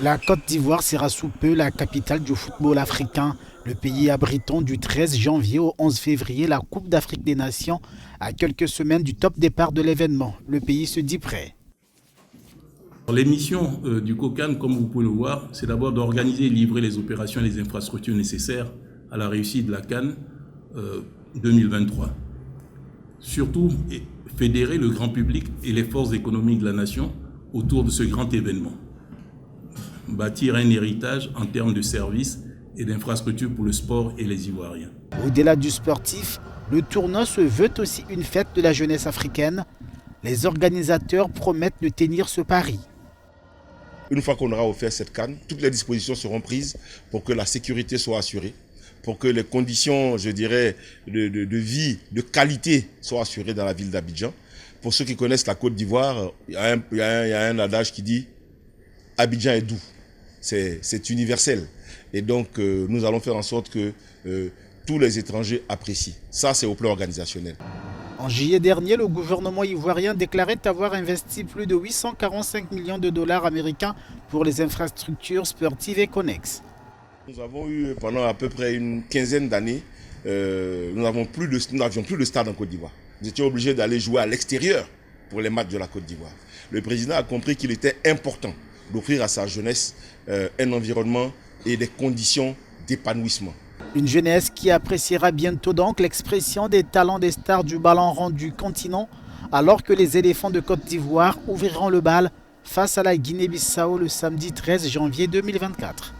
La Côte d'Ivoire sera sous peu la capitale du football africain. Le pays abritant du 13 janvier au 11 février la Coupe d'Afrique des Nations à quelques semaines du top départ de l'événement. Le pays se dit prêt. Les missions du COCAN, comme vous pouvez le voir, c'est d'abord d'organiser et livrer les opérations et les infrastructures nécessaires à la réussite de la CAN 2023. Surtout, fédérer le grand public et les forces économiques de la nation autour de ce grand événement. Bâtir un héritage en termes de services et d'infrastructures pour le sport et les Ivoiriens. Au-delà du sportif, le tournoi se veut aussi une fête de la jeunesse africaine. Les organisateurs promettent de tenir ce pari. Une fois qu'on aura offert cette CAN, toutes les dispositions seront prises pour que la sécurité soit assurée, pour que les conditions, je dirais, de vie, de qualité soient assurées dans la ville d'Abidjan. Pour ceux qui connaissent la Côte d'Ivoire, il y a un adage qui dit « Abidjan est doux ». C'est universel. Et donc, nous allons faire en sorte que tous les étrangers apprécient. Ça, c'est au plan organisationnel. En juillet dernier, le gouvernement ivoirien déclarait avoir investi plus de 845 millions de dollars américains pour les infrastructures sportives et connexes. Nous avons eu pendant à peu près une quinzaine d'années, nous n'avions plus de stade en Côte d'Ivoire. Nous étions obligés d'aller jouer à l'extérieur pour les matchs de la Côte d'Ivoire. Le président a compris qu'il était important d'offrir à sa jeunesse un environnement et des conditions d'épanouissement. Une jeunesse qui appréciera bientôt donc l'expression des talents des stars du ballon rond du continent, alors que les éléphants de Côte d'Ivoire ouvriront le bal face à la Guinée-Bissau le samedi 13 janvier 2024.